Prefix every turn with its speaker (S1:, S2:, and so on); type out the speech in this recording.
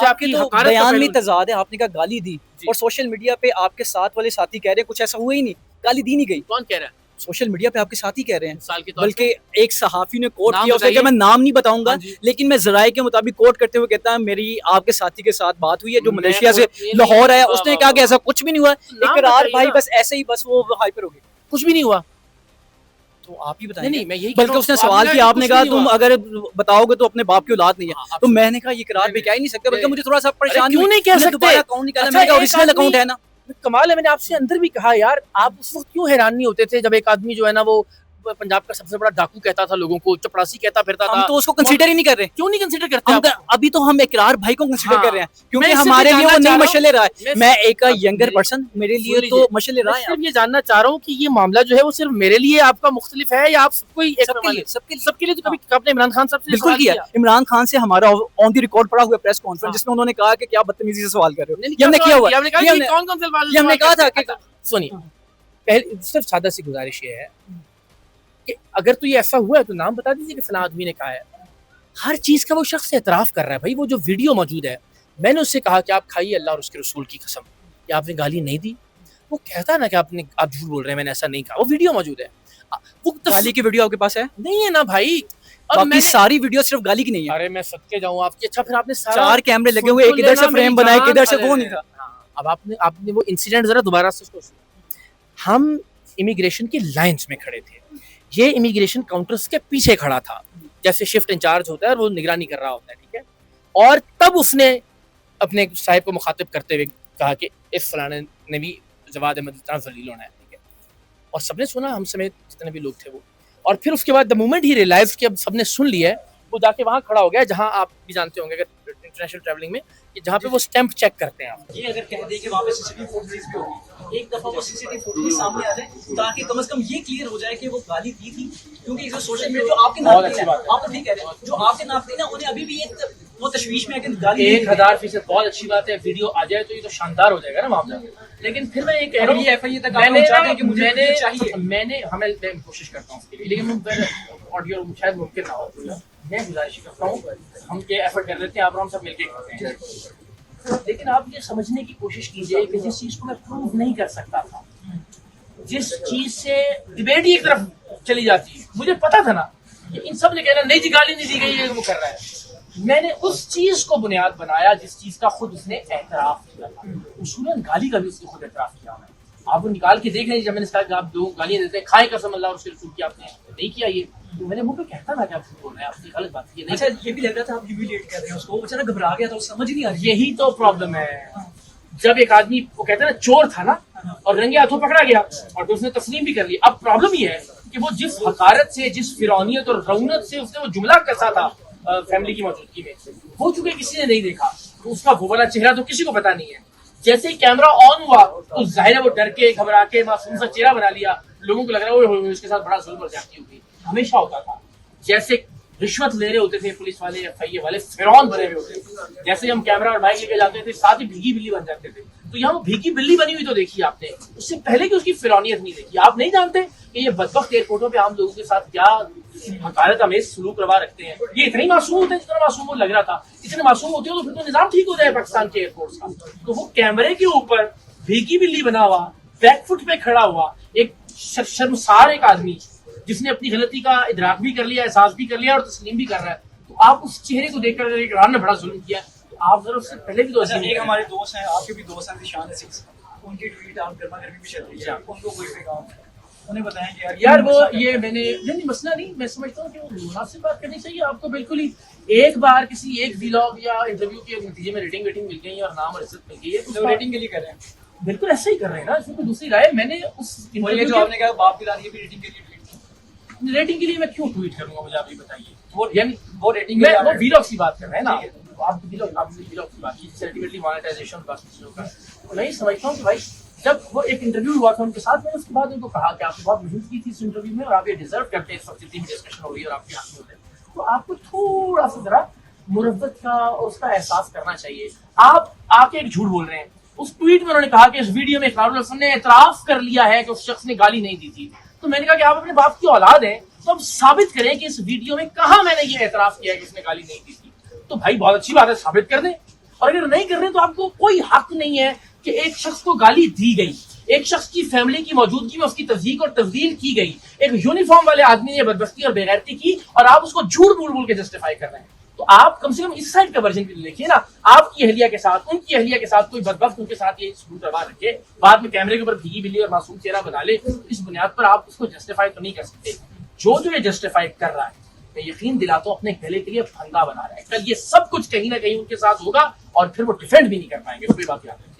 S1: سے آپ کی حقارت
S2: بیان میں تضاد ہے. آپ نے کہا گالی دی اور سوشل میڈیا پہ آپ کے ساتھ والے ساتھی کہہ رہے ہیں کچھ ایسا ہوا ہی نہیں, گالی دی نہیں گئی.
S1: کون کہہ رہا ہے؟
S2: سوشل میڈیا پہ آپ کے ساتھی کہہ رہے ہیں.
S1: مثال کے طور
S2: بلکہ ایک صحافی نے کوٹ
S1: نام
S2: کیا, اسے کہ میں نام نہیں بتاؤں گا
S1: جی.
S2: لیکن میں ذرائع کے مطابق کوٹ کرتے ہوئے کہتا ہے میری آپ کے ساتھی کے ساتھ بات ہوئی ہے جو ملیشیا سے لاہور ہے. اس نے کہا کہ ایسا کچھ بھی نہیں ہوا, اقرار بھائی بس ایسے ہی بس وہ ہائپر ہو گئی,
S1: کچھ بھی نہیں ہوا.
S2: تو آپ ہی بتائیں.
S1: نہیں میں یہی
S2: بلکہ اس نے سوال کیا, آپ نے کہا تم اگر بتاؤ گے تو اپنے باپ کی اولاد نہیں ہے. تو میں نے کہا یہ اقرار بھی کہہ ہی نہیں سکتے, بلکہ مجھے تھوڑا سا پریشانی
S1: کیوں نہیں کہہ سکتے
S2: اکاؤنٹ نکالا, میں نے کہا اوریجنل اکاؤنٹ ہے نا.
S1: کمال ہے, میں نے آپ سے اندر بھی کہا یار آپ اس وقت کیوں حیران نہیں ہوتے تھے جب ایک آدمی جو ہے نا وہ پنجاب کا سب سے بڑا ڈاکو کہتا تھا, لوگوں کو چپڑاسی کہتا پھرتا تھا.
S2: ہم تو اس کو کنسیڈر ہی نہیں کر رہے.
S1: کیوں نہیں کنسیڈر کرتے؟
S2: ابھی تو ہم اقرار بھائی کو کنسیڈر کر رہے ہیں کیونکہ ہمارے لیے وہ نہیں مشعل راہ ہے. میں ایک ینگر پرسن, میرے لیے تو مشعل راہ ہے.
S1: یہ جاننا چاہ رہا ہوں کہ یہ معاملہ جو ہے وہ صرف میرے لیے آپ کا مختلف ہے یا آپ سب کو سب کے لیے؟ تو کبھی آپ نے عمران خان صاحب سے
S2: بالکل کیا. عمران خان سے ہمارا آن دی ریکارڈ پڑا ہوا پریس کانفرنس جس میں انہوں نے کہا کہ کیا بدتمیزی سے سوال کر رہے ہو. یہ ہم نے کیا ہوا, یہ ہم نے کہا تھا کہ
S1: سنیے پہلے صرف سادہ سی گزارش یہ ہے کہ اگر تو یہ ایسا ہوا ہے تو نام بتا دیجیے کہ فلاں آدمی نے کہا ہے. ہر چیز کا وہ شخص اعتراف کر رہا ہے. بھائی وہ جو ویڈیو موجود ہے, میں نے اس سے کہا کہ آپ کھائیے اللہ اور اس کے رسول کی قسم کہ آپ نے گالی نہیں دی. وہ کہتا ہے نا کہ آپ جھوٹ بول رہے ہیں, میں نے ایسا نہیں کہا. وہ ویڈیو موجود ہے. وہ
S2: گالی کی ویڈیو آپ کے پاس ہے
S1: نہیں ہے نا بھائی؟
S2: باقی ساری ویڈیو صرف گالی کی نہیں ہے.
S1: ارے میں صدقے جاؤں آپ کی. اچھا پھر آپ نے
S2: 4 کیمرے لگے ہوئے, ایک ادھر سے فریم بنائے, کدھر سے وہ نہیں تھا.
S1: اب آپ نے وہ انسیڈنٹ ذرا دوبارہ سے سوچو. ہم امیگریشن کی لائنز میں کھڑے تھے, یہ امیگریشن کاؤنٹرز کے پیچھے کھڑا تھا جیسے شفٹ انچارج ہوتا ہے اور وہ نگرانی کر رہا ہوتا ہے, ٹھیک ہے. اور تب اس نے اپنے صاحب کو مخاطب کرتے ہوئے کہا کہ اس فلانے نے بھی جواد احمد اتنا ذلیل ہونا ہے, ٹھیک ہے. اور سب نے سنا, ہم سمیت جتنے بھی لوگ تھے وہ. اور پھر اس کے بعد دا مومنٹ ہی ریئلائز کہ اب سب نے سن لیا ہے, وہ جا کے وہاں کھڑا ہو گیا جہاں آپ بھی جانتے ہوں گے اگر انٹرنیشنل ٹریولنگ میں جہاں پہ وہ اسٹیمپ چیک کرتے ہیں.
S2: یہ اگر کہہ دیں کہ وہاں پہ سی سی ٹی وی فوٹیج بھی ہوگی, ایک دفعہ وہ سی سی ٹی وی فوٹیج سامنے آ جائے تاکہ کم از کم یہ کلیئر ہو جائے کہ وہ گالی دی تھی. کیونکہ جو سوشل میڈیا جو آپ کے ناقدین ہیں, آپ تو ٹھیک کہہ رہے ہیں, جو آپ کے ناقدین ہیں انہیں ابھی بھی ایک وہ تشویش میں ہے کہ گالی
S1: 1000% بہت اچھی بات ہے. ویڈیو آ جائے تو یہ تو شاندار ہو جائے گا نا معاملہ. لیکن پھر میں یہ کہہ رہا ہوں ایف آئی اے تک میں نے ہمیں کوشش کرتا ہوں اس کے لیے, لیکن آڈیو شاید ممکن نہ ہو. میں گزارش کرتا ہوں ہم یہ ایفرٹ کر لیتے ہیں, آپ ہم سب مل کے کرتے ہیں. لیکن آپ یہ سمجھنے کی کوشش کیجئے کہ جس چیز کو میں پروو نہیں کر سکتا تھا, جس چیز سے ڈبیٹ ایک طرف چلی جاتی ہے, مجھے پتا تھا نا کہ ان سب نے کہنا نہیں جی گالی نہیں دی گئی ہے, وہ کر رہا ہے. میں نے اس چیز کو بنیاد بنایا جس چیز کا خود اس نے اعتراف کیا تھا. اصولاً گالی کا بھی اس نے خود اعتراف کیا ہے. آپ وہ نکال کے دیکھ رہے ہیں, جب میں نے کہا کہ آپ دو گالیاں دیتے ہیں, کھائے قسم اللہ اور اس کے رسول کی, آپ نے نہیں کیا. یہ تو میں نے منہ پہ کہتا تھا کہ آپ جھوٹ بول رہے ہیں, آپ کی غلط بات ہے.
S2: اچھا یہ بھی لگ رہا تھا آپ ہیومیلیٹ کر رہے ہیں اس کو, وہ بیچارہ گھبرا گیا تھا, سمجھ نہیں آ رہی.
S1: یہی تو پرابلم ہے. جب ایک آدمی وہ کہتا ہے نا چور تھا نا اور رنگے ہاتھوں پکڑا گیا اور اس نے تسلیم بھی کر لی. اب پرابلم یہ ہے کہ وہ جس حقارت سے, جس فرعونیت اور رونت سے اس نے وہ جملہ کسا تھا فیملی کی موجودگی میں, وہ چونکہ کسی نے نہیں دیکھا تو اس کا وہ والا چہرہ تو کسی کو پتا نہیں ہے. جیسے ہی کیمرہ آن ہوا تو ظاہر ہے وہ ڈر کے گھبرا کے معصوم سا چہرہ بنا لیا. لوگوں کو لگ رہا ہے وہ اس کے ساتھ بڑا ظلم اور زیادتی ہوگی. ہمیشہ ہوتا تھا. جیسے رشوت لے رہے ہوتے تھے پولیس والے ایف آئی اے والے, فرعون بنے ہوئے ہوتے تھے. جیسے ہم کیمرہ اور مائک لے کے جاتے تھے ساتھ ہی بھیگی بلی بن جاتے تھے. تو یہاں وہ بھیگی بلی بنی ہوئی تو دیکھی آپ نے, اس سے پہلے کہ اس کی فرعونیت نہیں دیکھی. آپ نہیں جانتے کہ یہ بدبخت ایئرپورٹوں پہ عام لوگوں کے ساتھ کیا حقارت امیز سلوک روا رکھتے ہیں. یہ اتنے معصوم ہوتے ہیں جتنا معصوم وہ لگ رہا تھا. اتنے معصوم ہوتے ہو تو پھر تو نظام ٹھیک ہو جائے پاکستان کے ایئرپورٹس کا. تو وہ کیمرے کے اوپر بھیگی بلی بنا ہوا, بیک فٹ پہ کھڑا ہوا ایک شرمسار ایک آدمی جس نے اپنی غلطی کا ادراک بھی کر لیا, احساس بھی کر لیا اور تسلیم بھی کر رہا ہے. تو آپ اس چہرے کو دیکھ کر اقرار نے بڑا ظلم کیا. آپ ذرا اس سے پہلے بھی تو
S2: ایک ہمارے دوست ہیں, آپ کے بھی دوست ہیں ذیشان عزیز, ان کی ٹویٹ آپ گرما گرمی بھی چل رہی ہے, ان کو کوئی پیغام انہیں بتائیں کہ
S1: یار وہ یہ میں نے نہیں مسئلہ نہیں, میں سمجھتا ہوں کہ وہ مناسب بات کرنی چاہیے. آپ کو بالکل ہی ایک بار کسی ایک ویلاگ یا انٹرویو کے نتیجے میں ریٹنگ ویٹنگ مل گئی اور نام اور عزت مل گئی ہے تو
S2: ریٹنگ کے لیے کر رہے ہیں.
S1: بالکل ایسا ہی کر رہے ہیں نا, اس میں کوئی دوسری رائے. میں نے اس
S2: جو آپ نے کہا باپ کی دادی بھی ریٹنگ کے لیے
S1: ریٹنگ کے لیے میں کیوں ٹویٹ کروں گا, مجھے آپ یہ بتائیے. وہ یعنی وہ ریٹنگ میں وہ ویلاگ کی بات کر رہے ہیں نا, آپ ویلاگ کی بات کی سرٹیفکیٹلی مانیٹائزیشن باقی چیزوں کا. میں یہ سمجھتا ہوں کہ بھائی جب وہ ایک انٹرویو ہوا تھا ان کے ساتھ, میں نے اس کے بعد ان کو کہا کہ آپ نے بہت محنت کی تھی اس انٹرویو میں اور آپ یہ ڈیزرو کرتے ہیں, اس وقت جتنی بھی ڈسکشن ہو رہی ہے اور آپ کے ہاتھ میں ہوتے ہیں, تو آپ کو تھوڑا سا ذرا مروت کا اور اس کا احساس کرنا چاہیے. آپ آ کے ایک جھوٹ بول رہے ہیں. اس ٹویٹ میں انہوں نے کہا کہ اس ویڈیو میں اقرار الحسن نے اعتراف کر لیا ہے کہ اس شخص نے گالی نہیں دی تھی. تو میں نے کہا کہ آپ اپنے باپ کی اولاد ہیں تو اب ثابت کریں کہ اس ویڈیو میں کہاں میں نے یہ اعتراف کیا ہے کہ اس نے گالی نہیں دی تھی. تو بھائی بہت اچھی بات ہے, ثابت کر دیں. اور اگر نہیں کر رہے تو آپ کو کوئی حق نہیں ہے کہ ایک شخص کو گالی دی گئی, ایک شخص کی فیملی کی موجودگی میں اس کی تصدیق اور تفضیل کی گئی, ایک یونیفارم والے آدمی نے یہ بدبختی اور بےغیرتی کی اور آپ اس کو جھوٹ بول بول کے جسٹیفائی کر رہے ہیں. تو آپ کم سے کم اس سائڈ کا ورژن بھی دیکھیے نا. آپ کی اہلیہ کے ساتھ, ان کی اہلیہ کے ساتھ کوئی بدبخت ان کے ساتھ یہ سلوک روا رکھے, بعد میں کیمرے کے اوپر بھیگی بلی اور معصوم چہرہ بنا لے, اس بنیاد پر آپ اس کو جسٹیفائی تو نہیں کر سکتے. جو یہ جسٹیفائی کر رہا ہے میں یقین دلاتا ہوں اپنے گلے کے لیے پھندا بنا رہا ہے. کل یہ سب کچھ کہیں نہ کہیں ان کے ساتھ ہوگا اور پھر وہ ڈیفینڈ بھی نہیں کر پائیں گے. کوئی بات یاد ہے